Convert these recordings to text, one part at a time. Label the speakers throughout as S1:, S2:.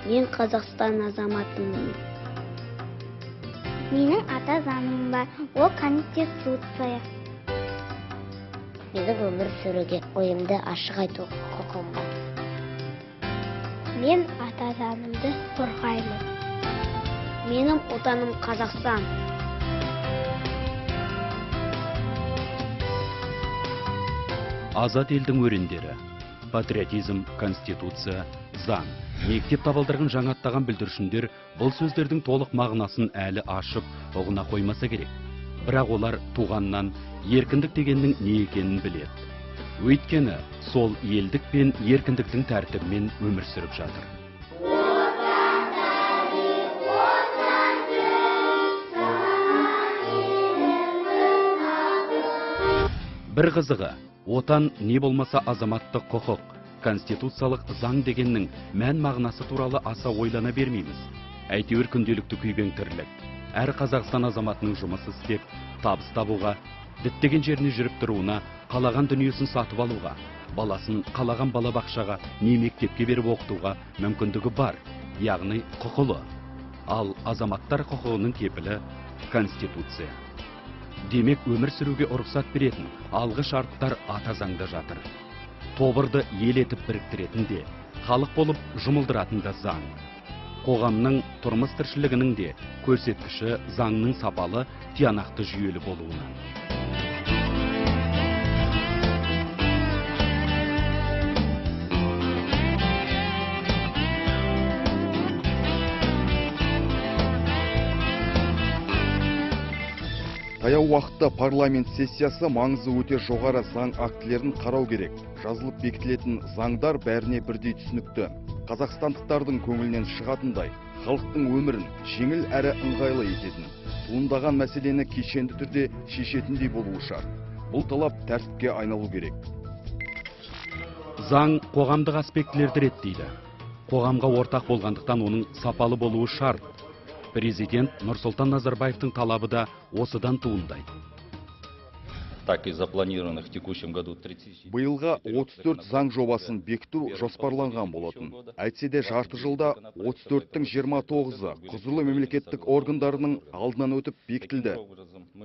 S1: Мен Қазақстан азаматымын.
S2: Менің ата заңым бар, ол конституция.
S1: Менің өмір сүруге ойымды ашық айту құқығым бар.
S2: Мен ата заңымды қорғаймын.
S1: Менің отаным Қазақстан.
S3: Азат елдің өрендері. Патриотизм, конституция, заң. Мектеп табалдырығын жаңаттаған бүлдіршіндер бұл сөздердің толық мағынасын әлі ашып, ұғына қоймаса керек. Бірақ олар туғаннан еркіндік дегеннің не екенін біледі. Өйткені сол елдік пен еркіндіктің тәртібімен өмір сүріп жатыр. Бір қызығы, отан не болмаса азаматтық құқық, конституциялық заң дегеннің мән мағынасы туралы аса ойлана бермейміз. Әйтеуір күнделікті күйбең тірлік. Әр Қазақстан азаматының жұмыс істеп, табыс табуға, діттеген жеріне жүріп тұруына, қалаған дүниесін сатып алуға, баласын қалаған балабақшаға, не мектепке беріп оқытуға мүмкіндігі бар, яғни құқылы. Ал азаматтар құқығының кепілі конституция. Демек, өмір сүруге рұқсат беретін алғы шарттар ата заңда жатыр. Тобырды ел етіп біріктіретін де, халық болып жұмылдыратын да заң. Қоғамның тұрмыс тіршілігінің де көрсеткіші заңның сапалы, тиянақты жүйелі болуына.
S4: Таяу уақытта парламент сессиясы маңызы өте жоғары заң актілерін қарау керек. Жазылып бекітілетін заңдар бәріне бірдей түсінікті. Қазақстандықтардың көңілінен шығатындай, халықтың өмірін жеңіл әрі ыңғайлы ететін, туындаған мәселені кешенді түрде шешетіндей болуы шарт. Бұл талап тәртіпке айналу керек.
S3: Заң қоғамдық аспектілерді реттейді. Қоғамға ортақ болғандықтан оның сапалы болуы шарт. Президент Нұрсұлтан Назарбаевтың талабы да осыдан туындайды.
S4: Биылға 34 заң жобасын бекіту жоспарланған болатын. Әйтсе де жарты жылда 34-тің 29-ы құзырлы мемлекеттік органдарының алдынан өтіп бекітілді.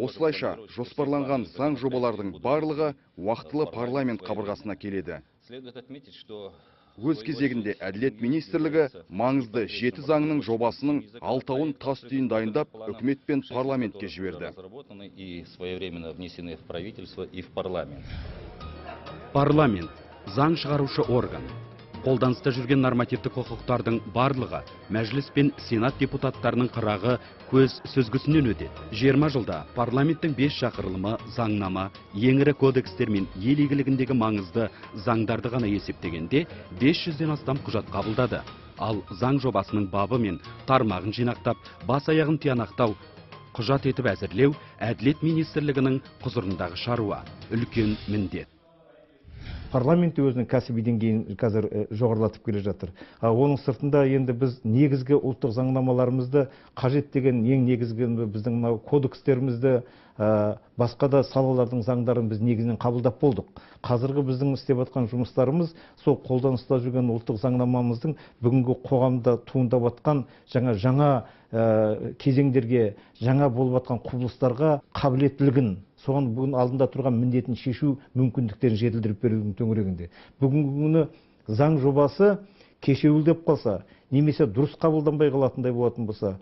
S4: Осылайша жоспарланған заң жобалардың барлығы уақытылы парламент қабырғасына келеді. Өз кезегінде Әділет министрлігі маңызды 7 заңның жобасының 6-ын тас түйін дайындап, үкімет пен парламентке жіберді.
S3: Парламент – заң шығарушы орган. Қолданыста жүрген нормативтік құқықтардың барлығы мәжіліс пен сенат депутаттарының қырағы көз сөзгісінен өтеді. 20 жылда парламенттің 5 шақырылымы заңнама, ең ірі кодекстер мен ел игілігіндегі маңызды заңдарды ғана есептегенде 500-ден астам құжат қабылдады. Ал заң жобасының бабы мен тармағын жинақтап, бас аяғын тиянақтау, құжат етіп әзірлеу Әділет министрлігінің құзырындағы шаруа, үлкен міндет.
S5: Парламент өзінің кәсіби деңгейін қазір жоғарылатып келе жатыр. Оның сыртында енді біз негізгі ұлттық заңнамаларымызды қажет деген ең негізгі біздің кодекстерімізді, басқа да салалардың заңдарын біз негізінен қабылдап болдық. Қазіргі біздің істеп жатқан жұмыстарымыз сол қолданыста жүрген ұлттық заңнамамыздың бүгінгі қоғамда туындап жатқан жаңа кезеңдерге, жаңа болып жатқан құбылыстарға қабілеттілігін, соған бүгін алдында тұрған міндетін шешу мүмкіндіктерін жетілдіріп берудің төңірегінде. Бүгінгі күні заң жобасы кешеуілдеп қалса, немесе дұрыс қабылданбай қалатындай болатын болса,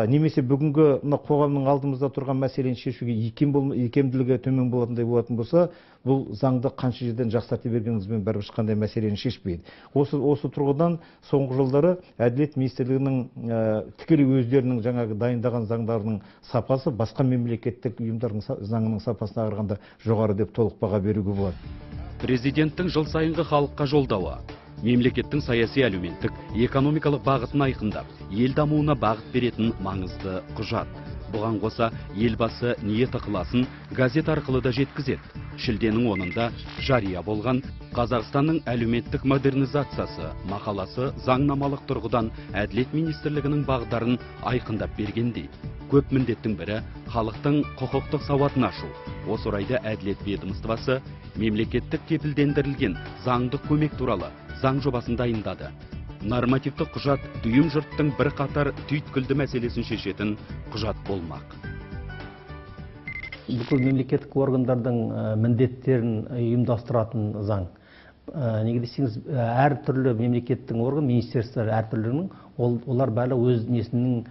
S5: немесе бүгінгі қоғамның алдымызда тұрған мәселені шешуге икемділігі төмен болатындай болатын болса, бұл заңды қанша жерден жақсарта бергенімізбен бәрібір ешқандай мәселені шешпейді. Осы тұрғыдан соңғы жылдары Әділет министрлігінің тікелей өздерінің жаңағы дайындаған заңдарының сапасы басқа мемлекеттік ұйымдардың заңының сапасына қарағанда жоғары деп толық баға беруге болады.
S3: Президенттің жыл сайынғы халыққа жолдауы мемлекеттің саяси әлеуметтік экономикалық бағытын айқындап, ел дамуына бағыт беретін маңызды құжат. Бұған қоса елбасы ниет ықыласын газет арқылы да жеткізеді. Шілденің 10-ында жария болған Қазақстанның әлеуметтік модернизациясы мақаласы заңнамалық тұрғыдан Әділет министрлігінің бағдарын айқындап бергендей. Көп міндеттің бірі халықтың құқықтық сауатын ашу. Осы орайда Әділет ведомствосы мемлекеттік кепілдендірілген заңдық көмек туралы заң жобасын дайындады. нормативтік құжат дүйім жұрттың бір қатар түйткілді мәселесін шешетін құжат болмақ.
S6: Бүкіл мемлекеттік органдардың міндеттерін ұйымдастыратын заң. Неге десеңіз, әртүрлі мемлекеттің орган, министрліктер әртүрлінің, олар бәрі өз несінің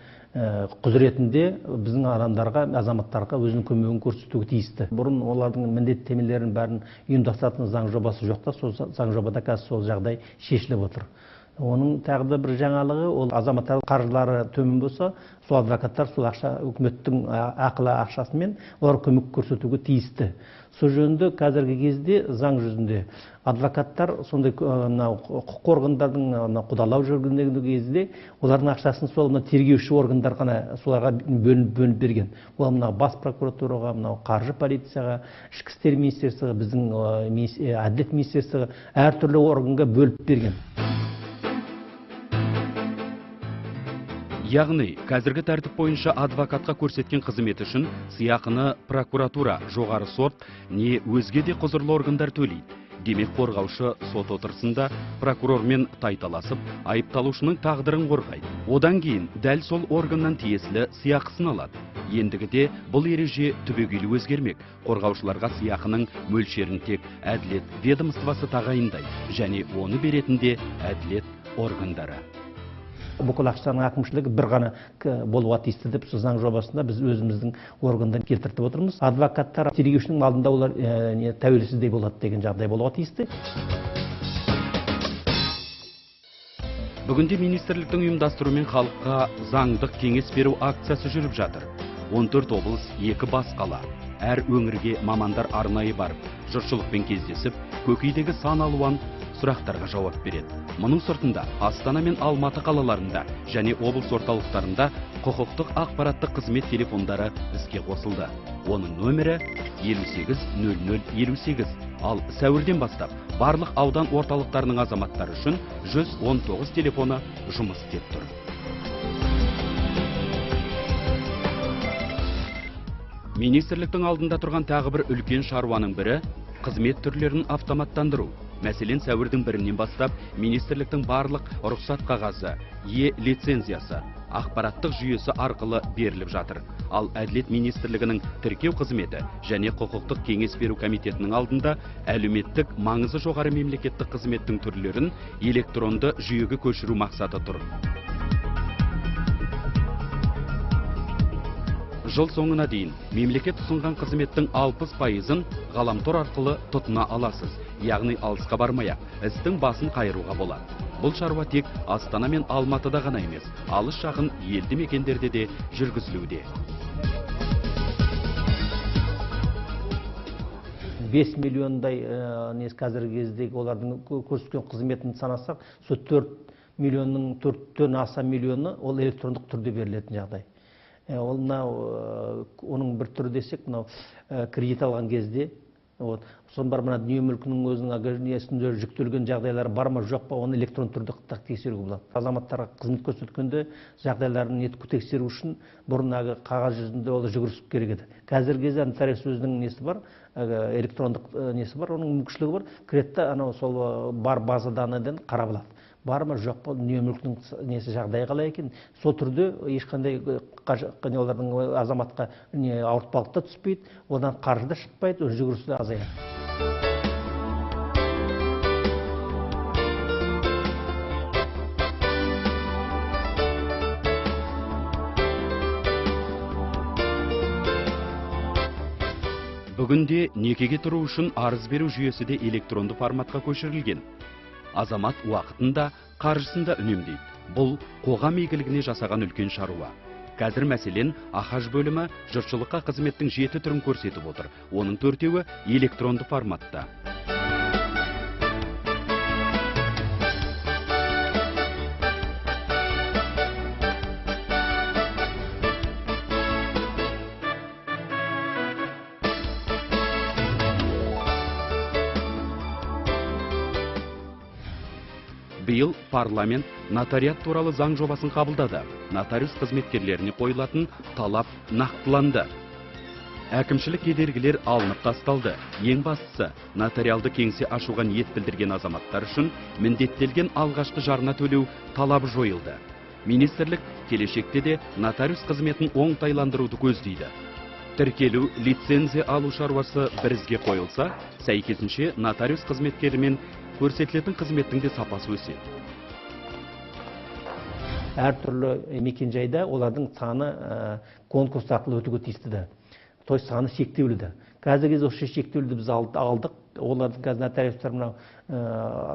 S6: құзыретінде біздің адамдарға, азаматтарға өзінің көмегін көрсетуге тиісті. Бұрын олардың міндеттемелерін бәрін ұйымдастыратын заң жобасы жоқта, сол заң жобада қазір сол жағдай шешіліп отыр. Оның тағы да бір жаңалығы, ол азаматтар қаржылары төмен болса, сол адвокаттар сол ақша үкіметтің ақылы ақшасымен олар көмек көрсетуге тиісті. Сол жөнінде қазіргі кезде заң жүзінде адвокаттар сондай құқық органдардың қудалау жүргізген кезде олардың ақшасын сол тергеуші органдар ғана соларға бөлініп берген. Ол бас прокуратураға, қаржы полицияға, ішкі істер министрлігі, біздің әділет министрлігі әртүрлі органға бөліп берген.
S3: Яғни, қазіргі тәртіп бойынша адвокатқа көрсеткен қызмет үшін сыйақыны прокуратура, жоғары сот, не өзге де құзырлы органдар төлейді. Демек, қорғаушы сот отырысында прокурормен тайталасып, айыпталушының тағдырын қорғайды. Одан кейін дәл сол органнан тиесілі сыйақысын алады. Ендігіде бұл ереже түбегейлі өзгермек. Қорғаушыларға сыйақының мөлшерін тек әділет ведомствосы тағайындайды, және оны беретінде әділет органдары.
S6: Бүкіл ақшаның әкімшілігі бір ғана болуға тиісті деп заң жобасында біз өзіміздің органдан келтіртіп отырмыз. Адвокаттар тергеушінің алдында олар тәуелсіздей болады деген жағдай болуға тиісті.
S3: Бүгінде министрліктің ұйымдастыруымен халыққа заңдық кеңес беру акциясы жүріп жатыр. 14 облыс, 2 бас қала. Әр өңірге мамандар арнайы барып, жұртшылықпен кездесіп, көкейдегі сан алуан сұрақтарға жауап береді. Мұның сыртында Астана мен Алматы қалаларында және облыс орталықтарында құқықтық ақпараттық қызмет телефондары іске қосылды. Оның нөмірі 580058. Ал сәуірден бастап барлық аудан орталықтарының азаматтары үшін 119 телефоны жұмыс істеп тұр. Министрліктің алдында тұрған тағы бір үлкен шаруаның бірі қызмет түрлерін автоматтандыру. Мәселен, сәуірдің 1-нен бастап министрліктің барлық рұқсат қағазы, лицензиясы, ақпараттық жүйесі арқылы беріліп жатыр. Ал Әділет министрлігінің тіркеу қызметі және құқықтық кеңес беру комитетінің алдында әлеуметтік маңызы жоғары мемлекеттік қызметтің түрлерін электронды жүйеге көшіру мақсаты тұр. Жыл соңына дейін мемлекет ұсынған қызметтің 60%-ын ғаламтор арқылы тұтына аласыз. Яғни алысқа бармай-ақ істің басын қайыруға болады. Бұл шаруа тек Астана мен Алматыда ғана емес, алыс жақын елді мекендерде де жүргізілуде.
S6: 5 миллиондай қазіргі кездегі олардың көрсеткен қызметін санасақ, 4 миллионның 4-тен аса миллионы ол электрондық түрде берілетін жағдай. Оның бір түрі десек, кредит алған кезде, сон бар дүние мүлкінің өзінің жүктелген жағдайлары бар ма, жоқ па, оны электрон түрде тексеруге болады. Азаматтарға қызмет көрсеткенде жағдайларын тексеру үшін бұрын қағаз жүзінде ол жүгірісіп керек еді. Қазіргі кезде нотариус өзінің несі бар, электрондық несі бар, оның мүмкіншілігі бар. Кредитті сол бар база данныдан қарап алады. Бар ма, жоқ па, дүние мүлкінің несі жағдайы қалай екен. Сол түрде ешқандай олардың азаматқа ауыртпалықта түспейді, одан қаржы да шықпайды, жүгірісі де азаяды.
S3: Бүгінде некеге тұру үшін арыз беру жүйесі де электронды форматқа көшірілген. Азамат уақытында, қаржысында үнемдейді. Бұл қоғам игілігіне жасаған үлкен шаруа. Қазір мәселен, АХАЖ бөлімі жұртшылыққа қызметтің 7 түрін көрсетіп отыр. Оның 4-еуі электронды форматта. Биыл парламент нотариат туралы заң жобасын қабылдады. Нотариус қызметкерлеріне қойылатын талап нақтыланды. Әкімшілік кедергілер алынып тасталды. Ең бастысы, нотариалды кеңсе ашуға ниет білдірген азаматтар үшін міндеттелген алғашқы жарна төлеу талабы жойылды. Министрлік келешекте де нотариус қызметін оңтайландыруды көздейді. Тіркелу, лицензия алу шаруасы бірізге қойылса, сәйкесінше нотариус қызметкері мен көрсетілетін қызметтің де сапасы өседі.
S6: Әртүрлі мекенжайда олардың саны конкурс арқылы өтуге тиісті. То есть саны шектеулі. Қазіргі кезде осы шектеулді біз алдық. Олардың қазір нотариустар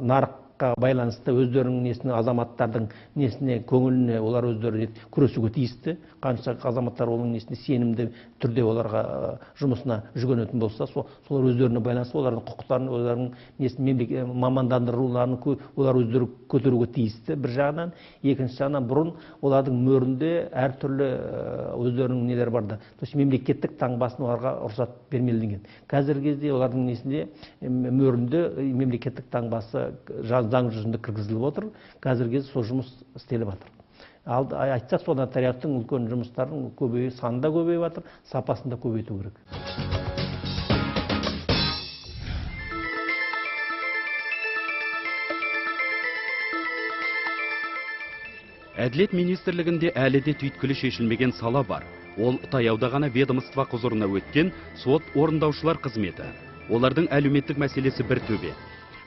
S6: нарыққа байланысты өздерінің несіне, азаматтардың несіне, көңіліне олар өздері күресуге тиісті. Қанша азаматтар оның несіне сенімді түрде оларға жұмысына жүгінетін болса, солар өздеріне байланысты, олардың құқықтарын, олардың несіне мамандандыруларын олар өздері көтеруге тиісті бір жағынан. Екінші жағынан бұрын олардың мөрінде әртүрлі өздерінің нелер барды. То есть мемлекеттік таңбасын оларға рұқсат бермелінген. Қазіргі кезде олардың несінде мөрінде мемлекеттік таңбасы заң жүзінде кіргізіліп отыр. Қазіргі кезде сол жұмыс істеліп жатыр. Айтсақ, сол нотариаттың үлкен жұмыстарын саны да көбейіп жатыр, сапасын да көбейту керек.
S3: Әділет министрлігінде әлі де түйткілі шешілмеген сала бар. Ол таяуда ғана ведомство құзырына өткен сот орындаушылар қызметі. Олардың әлеуметтік мәселесі бір төбе.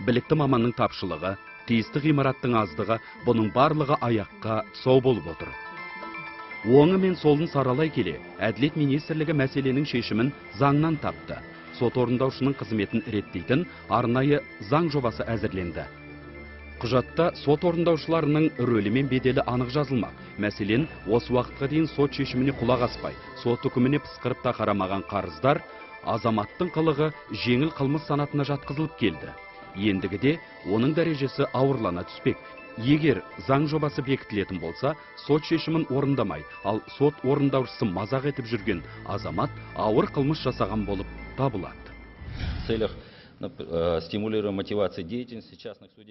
S3: Білікті маманның тапшылығы, тиісті ғимараттың аздығы, бұның барлығы аяққа тұсау болып отыр. Оңы мен солын саралай келе, Әділет министрлігі мәселенің шешімін заңнан тапты. Сот орындаушының қызметін реттейтін арнайы заң жобасы әзірленді. Құжатта сот орындаушыларының рөлі мен беделі анық жазылмақ. Мәселен, осы уақытқа дейін сот шешіміне құлақ аспай, сот үкіміне пысқырып та қарамаған қарыздар азаматтың қылығы жеңіл қылмыс санатына жатқызылып келді. Ендігіде оның дәрежесі ауырлана түспек. Егер заң жобасы бекітілетін болса, сот шешімін орындамай, ал сот орындаушысы мазақ етіп жүрген азамат ауыр қылмыс жасаған болып табылады.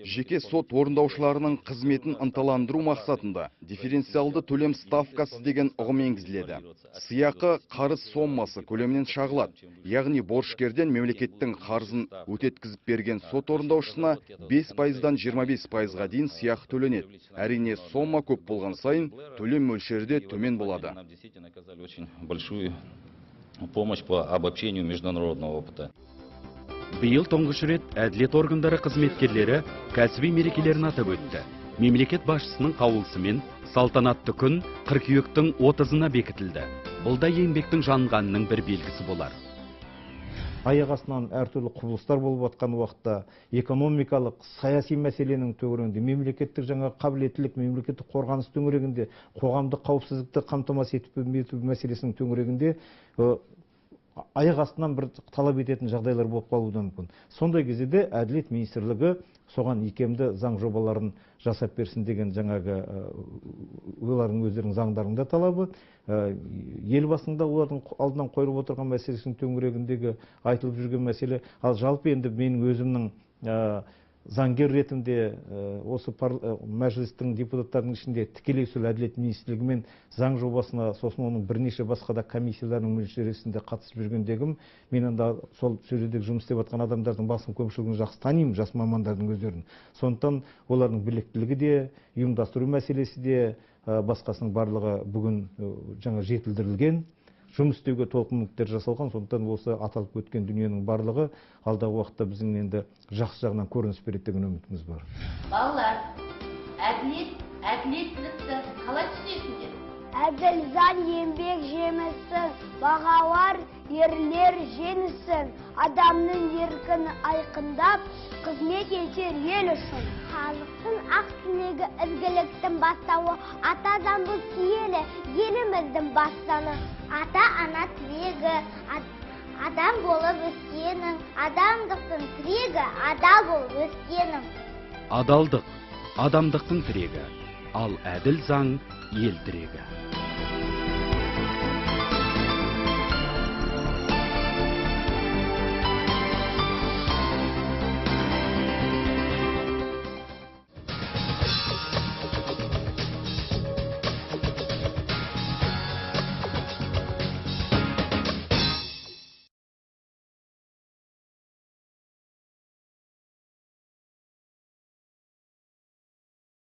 S4: Жеке сот орындаушыларының қызметін ынталандыру мақсатында дифференциалды төлем ставкасы деген ұғым енгізіледі. Сыйақы қарыз соммасы көлемінен шағылады. Яғни борышкерден мемлекеттің қарызын өтеткізіп берген сот орындаушысына 5%-дан 25%-ға дейін сыйақы төленеді. Әрине, сомма көп болған сайын төлем мөлшері де төмен болады.
S7: Помощь по обобщению международного опыта.
S3: Биыл тұңғыш рет әділет органдары қызметкерлері кәсіби мерекелерін атап өтті. Мемлекет басшысының қаулысымен салтанатты күн қыркүйектің 30-ына бекітілді. Бұл да еңбектің жанғанының бір белгісі болар.
S5: Аяқ астынан әртүрлі құбылыстар болып жатқан уақытта экономикалық, саяси мәселенің төңірегінде, мемлекеттік жаңа қабілеттілік, мемлекеттік қорғаныс төңірегінде, қоғамдық қауіпсіздікті қамтамасыз ету мәселесінің төңірегінде аяқ астынан бір талап ететін жағдайлар болып қалуы мүмкін. Сондай кезде де Әділет министрлігі соған икемді заң жобаларын жасап берсін деген жаңағы олардың өздерінің заңдарында талабы. Елбасында олардың алдынан қойылып отырған мәселесінің төңірегіндегі айтылып жүрген мәселе. Ал жалпы енді менің өзімнің заңгер ретінде осы мәжілістің депутаттарының ішінде тікелей сол Әділет министрлігімен заң жобасына, сосын оның бірнеше басқа да комиссияларының мүшелерінде қатысып жүргендегім, мен анда сол сөредегі жұмыс істеп жатқан адамдардың басым көпшілігін жақсы танимын, жас мамандардың өздерін. Сондықтан олардың біліктілігі де, ұйымдастыру мәселесі де, басқасының барлығы бүгін жаңа жетілдірілген. Жұмыс істеуге толық мүмкіндіктер жасалған, сондықтан осы аталып өткен дүниенің барлығы алдағы уақытта біздің енді жақсы жағынан көрініс береді деген үмітіміз бар.
S8: Балалар, әділеттілікті қалай түсінесіңдер?
S2: Әділ заң еңбек жемісі, бағалар ерлер жеңісін, адамның еркін айқындап, қызмет етер ел үшін. Халықтың ақ тілегі ізгіліктің бастауы, ата заңбыз киелі, еліміздің бастаны. Ата-ана тілегі, адам болып өскенің, адамдықтың тірегі, адал болып өскенің.
S3: Адалдық, адамдықтың тірегі, ал әділ заң ел тірегі.